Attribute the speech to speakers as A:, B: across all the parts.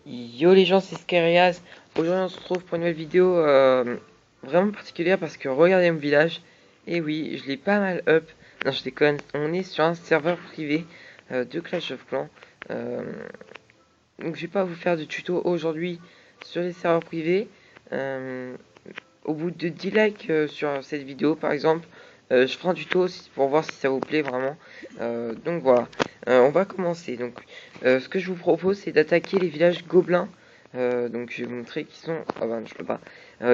A: Yo les gens, c'est Scarias. Aujourd'hui on se retrouve pour une nouvelle vidéo vraiment particulière parce que regardez mon village. Et oui, je l'ai pas mal up. Non, je déconne. On est sur un serveur privé de Clash of Clans. Euh, donc je vais pas vous faire de tuto aujourd'hui sur les serveurs privés. Euh, Au bout de 10 likes sur cette vidéo par exemple, je ferai un tuto pour voir si ça vous plaît vraiment. Donc voilà. On va commencer. Donc ce que je vous propose, c'est d'attaquer les villages gobelins. Donc je vais vous montrer qu'ils sont, ah ben je peux pas,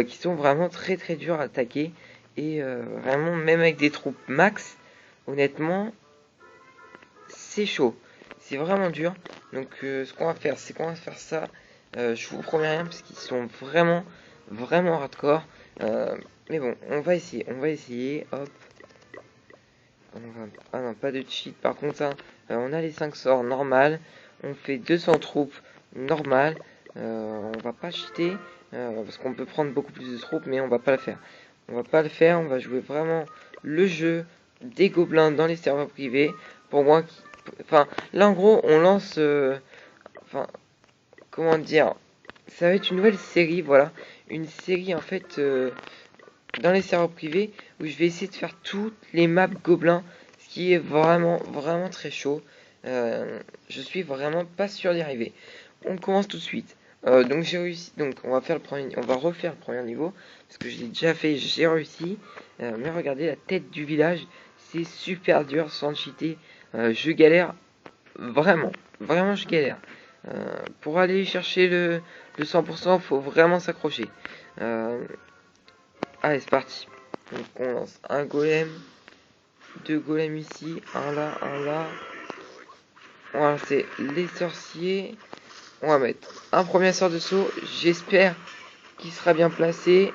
A: qui sont vraiment très très durs à attaquer. Et vraiment, même avec des troupes max, honnêtement, c'est chaud. C'est vraiment dur. Donc ce qu'on va faire, c'est qu'on va faire ça. Je vous promets rien parce qu'ils sont vraiment vraiment hardcore. Euh, mais bon, on va essayer. On va essayer. Hop. Ah non, pas de cheat. Par contre, hein, on a les 5 sorts normal. On fait 200 troupes normal. On va pas cheater parce qu'on peut prendre beaucoup plus de troupes, mais on va pas le faire. On va pas le faire. On va jouer vraiment le jeu des gobelins dans les serveurs privés. Pour moi, enfin, là en gros, on lance. Enfin, comment dire, ça va être une nouvelle série, voilà, une série en fait dans les serveurs privés où je vais essayer de faire toutes les maps gobelins, ce qui est vraiment vraiment très chaud. Je suis vraiment pas sûr d'y arriver. On commence tout de suite. Donc j'ai réussi, donc on va faire on va refaire le premier niveau parce que je l'ai déjà fait, j'ai réussi. Mais regardez la tête du village, c'est super dur sans cheater. Je galère vraiment, vraiment je galère. Pour aller chercher le 100%, faut vraiment s'accrocher. Euh, Allez, c'est parti. Donc on lance un golem, deux golems ici, un là, un là. On va lancer les sorciers. On va mettre un premier sort de saut. J'espère qu'il sera bien placé.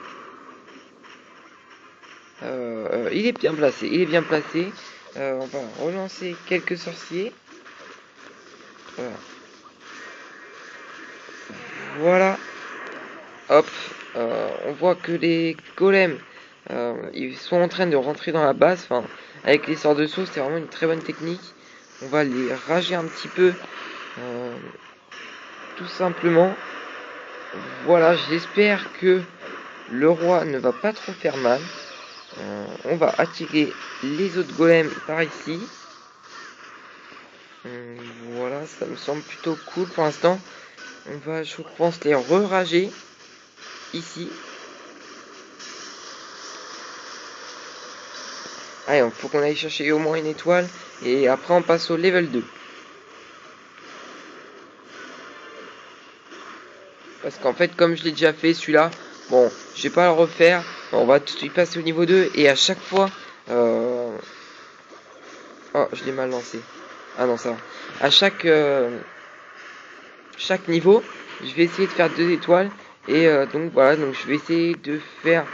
A: Il est bien placé, il est bien placé. On va relancer quelques sorciers. Voilà. Voilà. Hop, on voit que les golems, ils sont en train de rentrer dans la base. Enfin, avec les sorts de saut, c'est vraiment une très bonne technique. On va les rager un petit peu, euh, tout simplement. Voilà, j'espère que le roi ne va pas trop faire mal. On va attirer les autres golems par ici. Voilà, ça me semble plutôt cool pour l'instant. On va, je pense, les re-rager ici. Allez, il faut qu'on aille chercher au moins une étoile. Et après, on passe au level 2. Parce qu'en fait, comme je l'ai déjà fait celui-là, bon, je vais pas le refaire. On va tout de suite passer au niveau 2. Et à chaque fois... Oh, je l'ai mal lancé. Ah non, ça va. À chaque niveau, je vais essayer de faire 2 étoiles. Et donc voilà, donc je vais essayer de faire...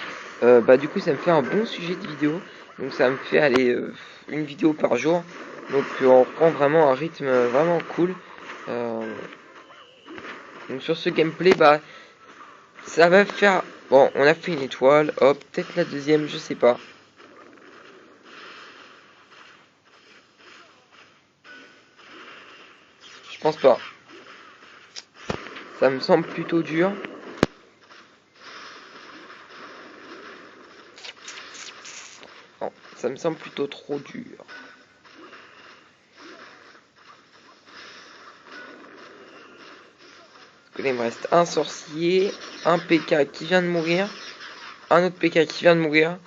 A: bah du coup, ça me fait un bon sujet de vidéo. Donc ça me fait aller une vidéo par jour. Donc on reprend vraiment un rythme vraiment cool. Donc sur ce gameplay, bah ça va faire... Bon, on a fait une étoile, hop, peut-être la deuxième, je sais pas. Je pense pas. Ça me semble plutôt dur. Non, ça me semble plutôt trop dur. Là, il me reste un sorcier, un PK qui vient de mourir, un autre PK qui vient de mourir.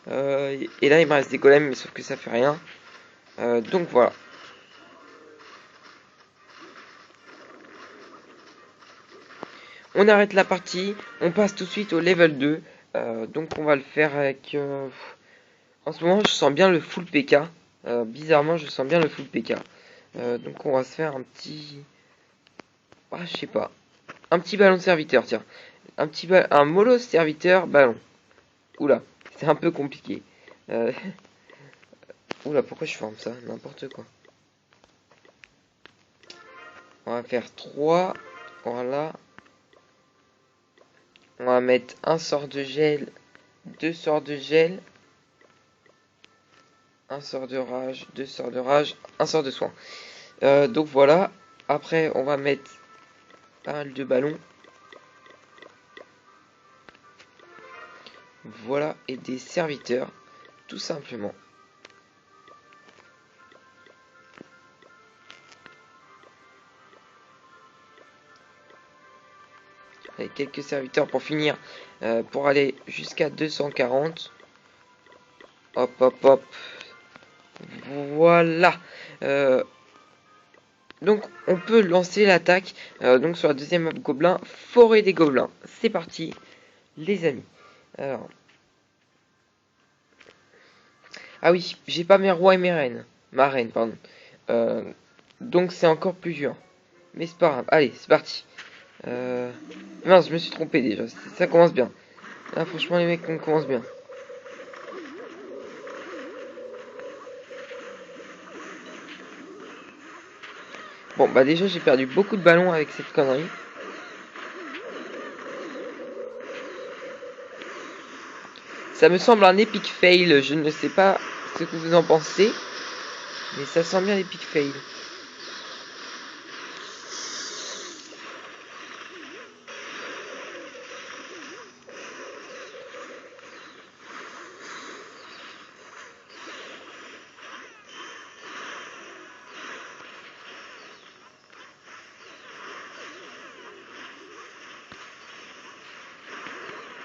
A: Et là, il me reste des golems, mais sauf que ça fait rien. Donc voilà. On arrête la partie, on passe tout de suite au level 2. Donc on va le faire avec... En ce moment, je sens bien le full PK. Bizarrement, je sens bien le full PK. Donc on va se faire un petit... Ah, je sais pas. Un petit ballon de serviteur, tiens. Un mollo serviteur ballon. Oula, c'est un peu compliqué. Euh... Oula, pourquoi je forme ça? N'importe quoi. On va faire 3. Voilà. On va mettre un sort de gel, deux sorts de gel, un sort de rage, deux sorts de rage, un sort de soin. Donc voilà. Après, on va mettre pas mal de ballons. Voilà, et des serviteurs, tout simplement. Allez, quelques serviteurs pour finir, pour aller jusqu'à 240. Hop, hop, hop. Voilà. Donc, on peut lancer l'attaque. Donc, sur la deuxième map gobelin, forêt des gobelins. C'est parti, les amis. Alors. Ah oui, j'ai pas mes rois et mes reines. Ma reine, pardon. Donc, c'est encore plus dur. Mais c'est pas grave. Allez, c'est parti. Mince, je me suis trompé déjà. Ça commence bien. Là, franchement, les mecs, on commence bien. Bon, bah déjà, j'ai perdu beaucoup de ballons avec cette connerie. Ça me semble un epic fail. Je ne sais pas ce que vous en pensez. Mais ça sent bien l'epic fail.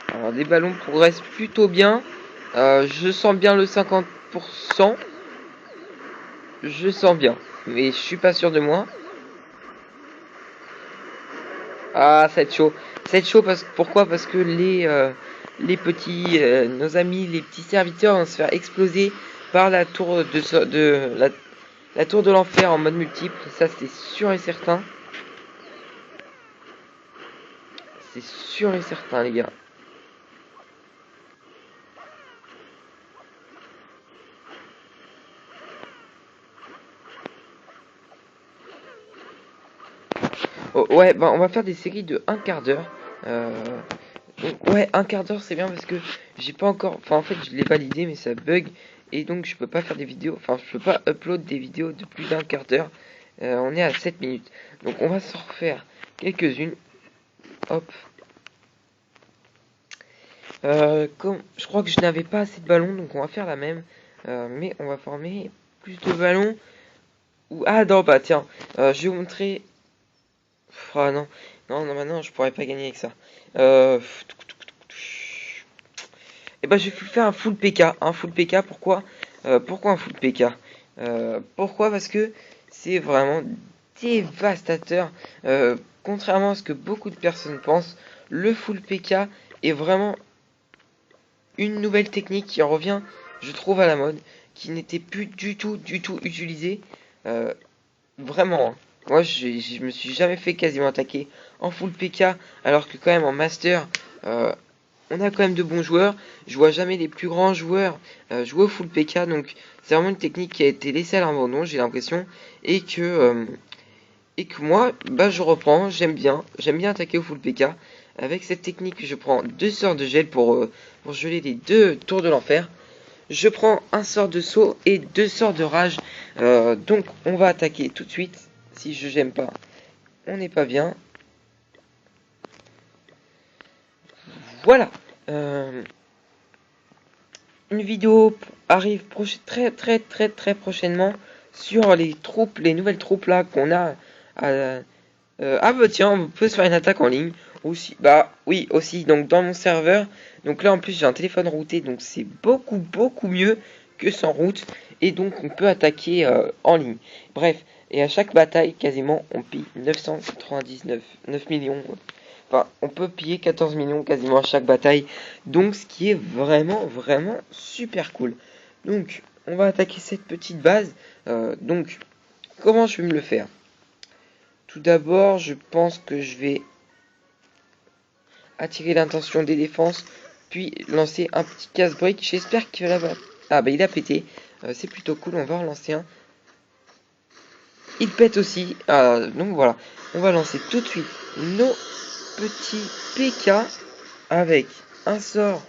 A: Alors, des ballons progressent plutôt bien. Je sens bien le 50%. Je sens bien. Mais je suis pas sûr de moi. Ah, c'est chaud. C'est chaud pourquoi? Parce que les petits, nos amis, les petits serviteurs vont se faire exploser par la tour la tour de l'enfer en mode multiple. Ça, c'est sûr et certain. C'est sûr et certain, les gars. Oh, ouais, bah on va faire des séries de un quart d'heure. Ouais, un quart d'heure c'est bien parce que j'ai pas encore. Enfin, en fait, je l'ai validé, mais ça bug. Et donc, je peux pas faire des vidéos. Enfin, je peux pas upload des vidéos de plus d'un quart d'heure. On est à 7 minutes. Donc, on va s'en refaire quelques-unes. Hop. Comme je crois que je n'avais pas assez de ballons, donc on va faire la même. Mais on va former plus de ballons. Ah non, bah tiens, je vais vous montrer. Ah non, non, maintenant je pourrais pas gagner avec ça. Et bah je vais faire un full PK. Un full PK, pourquoi pourquoi un full PK Pourquoi? Parce que c'est vraiment dévastateur. Contrairement à ce que beaucoup de personnes pensent, le full PK est vraiment une nouvelle technique qui revient, je trouve, à la mode, qui n'était plus du tout utilisée. Vraiment, hein. Moi, je me suis jamais fait quasiment attaquer en full PK, alors que quand même en master, on a quand même de bons joueurs. Je vois jamais les plus grands joueurs jouer au full PK, donc c'est vraiment une technique qui a été laissée à l'abandon, j'ai l'impression, et que moi, bah, je reprends. J'aime bien attaquer au full PK. Avec cette technique, je prends 2 sorts de gel pour geler les 2 tours de l'enfer. Je prends un sort de saut et 2 sorts de rage. Donc on va attaquer tout de suite. Si je j'aime pas, on n'est pas bien. Voilà. Une vidéo arrive très prochainement sur les troupes, les nouvelles troupes là qu'on a. Ah bah tiens, on peut se faire une attaque en ligne aussi. Bah oui aussi. Donc dans mon serveur. Donc là en plus j'ai un téléphone routé, donc c'est beaucoup mieux que sans route. Et donc on peut attaquer en ligne. Bref, et à chaque bataille quasiment on pille 9 millions. Enfin, on peut piller 14 millions quasiment à chaque bataille. Donc, ce qui est vraiment super cool. Donc, on va attaquer cette petite base. Donc, comment je vais me le faire? Tout d'abord, je pense que je vais attirer l'intention des défenses. Puis, lancer un petit casse-brique. J'espère qu'il va... Ah, bah, il a pété. C'est plutôt cool. On va en lancer un. Il pète aussi. Donc, voilà. On va lancer tout de suite nos petits PK avec un sort,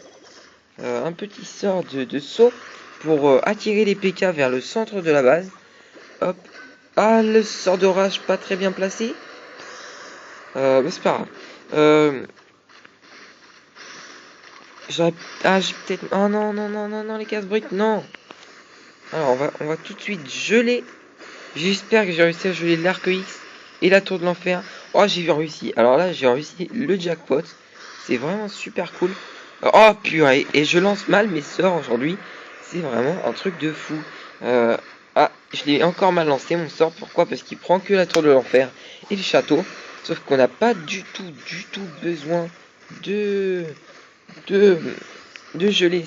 A: un petit sort de saut pour attirer les PK vers le centre de la base. Hop. Ah, le sort d'orage pas très bien placé. Mais c'est pas grave. J'ai peut-être... Oh non, non, non, non, non, les casse-briques, non. Alors, on va tout de suite geler. J'espère que j'ai réussi à geler l'arc X et la tour de l'enfer. Oh, j'ai réussi. Alors là, j'ai réussi le jackpot. C'est vraiment super cool. Oh, purée. Et je lance mal mes sorts aujourd'hui. C'est vraiment un truc de fou. Ah, je l'ai encore mal lancé mon sort. Pourquoi? Parce qu'il prend que la tour de l'enfer et le château. Sauf qu'on n'a pas du tout besoin de de, de geler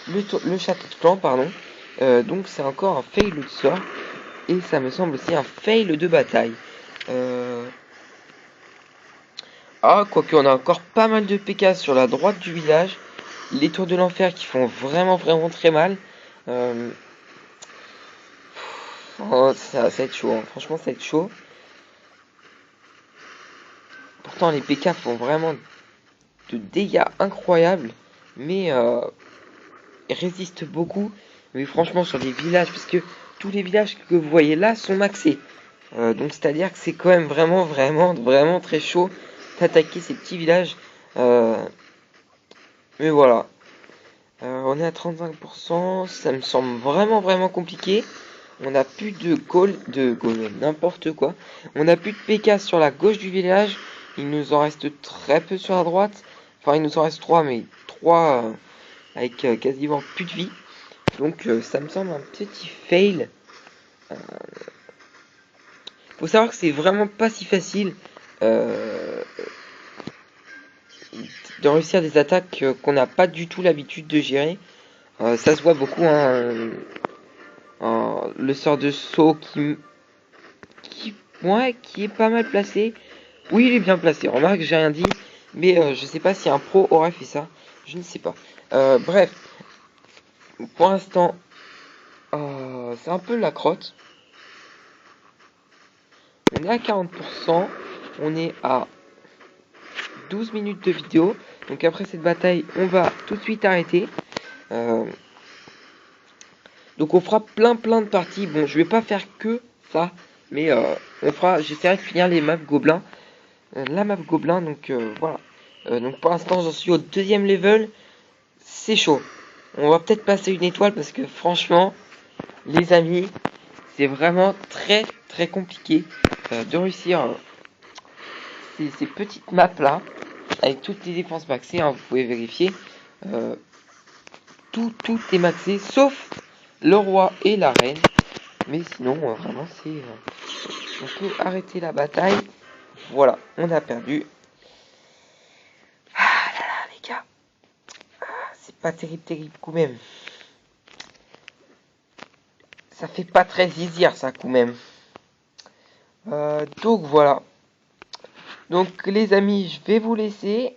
A: le château de clan, pardon. Donc c'est encore un fail de sort. Et ça me semble aussi un fail de bataille. Ah, quoique on a encore pas mal de PK sur la droite du village. Les tours de l'enfer qui font vraiment très mal. Oh, ça va être chaud, hein. Franchement ça va être chaud. Pourtant les PK font vraiment de dégâts incroyables. Mais ils résistent beaucoup. Mais franchement sur les villages, parce que tous les villages que vous voyez là sont maxés. Donc c'est à dire que c'est quand même vraiment très chaud d'attaquer ces petits villages. Mais voilà. On est à 35%. Ça me semble vraiment compliqué. On n'a plus de goal, n'importe quoi. On n'a plus de PK sur la gauche du village. Il nous en reste très peu sur la droite. Enfin, il nous en reste 3, mais 3 avec quasiment plus de vie. Donc ça me semble un petit fail. Faut savoir que c'est vraiment pas si facile de réussir des attaques qu'on n'a pas du tout l'habitude de gérer. Ça se voit beaucoup, hein, le sort de saut qui est pas mal placé. Oui, il est bien placé. Remarque, j'ai rien dit, mais je sais pas si un pro aurait fait ça. Je ne sais pas. Bref, pour l'instant, c'est un peu la crotte. On est à 40%. On est à 12 minutes de vidéo. Donc après cette bataille, on va tout de suite arrêter. Donc on fera plein de parties. Bon, je vais pas faire que ça, mais j'essaierai de finir les maps gobelins. La map gobelin, donc voilà. Donc pour l'instant, j'en suis au 2e level. C'est chaud. On va peut-être passer une étoile parce que franchement, les amis, c'est vraiment très compliqué de réussir ces petites maps là avec toutes les défenses maxées, hein, vous pouvez vérifier. Tout est maxé sauf le roi et la reine. Mais sinon, vraiment, on peut arrêter la bataille. Voilà, on a perdu. Ah là là, les gars. C'est pas terrible, quand même. Ça fait pas très easy, ça, quand même. Donc, voilà. Donc, les amis, je vais vous laisser.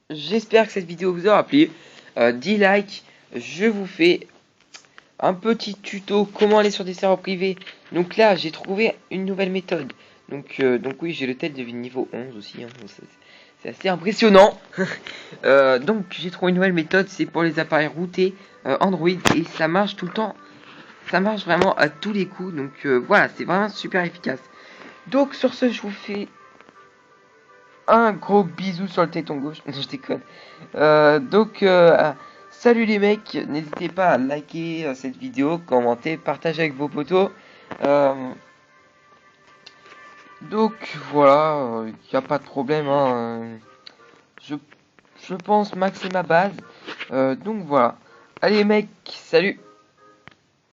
A: J'espère que cette vidéo vous aura plu. 10 likes. Je vous fais un petit tuto comment aller sur des serveurs privés. Donc là, j'ai trouvé une nouvelle méthode. Donc oui, j'ai le tête de niveau 11 aussi. Hein. C'est assez impressionnant. Donc j'ai trouvé une nouvelle méthode. C'est pour les appareils routés Android. Et ça marche tout le temps. Ça marche vraiment à tous les coups. Donc voilà, c'est vraiment super efficace. Donc sur ce, je vous fais un gros bisou sur le téton gauche. Non, je déconne. Salut les mecs, n'hésitez pas à liker cette vidéo, commenter, partager avec vos potos. Donc voilà, il n'y a pas de problème. Hein, je pense maxer ma base. Donc voilà. Allez mec, salut.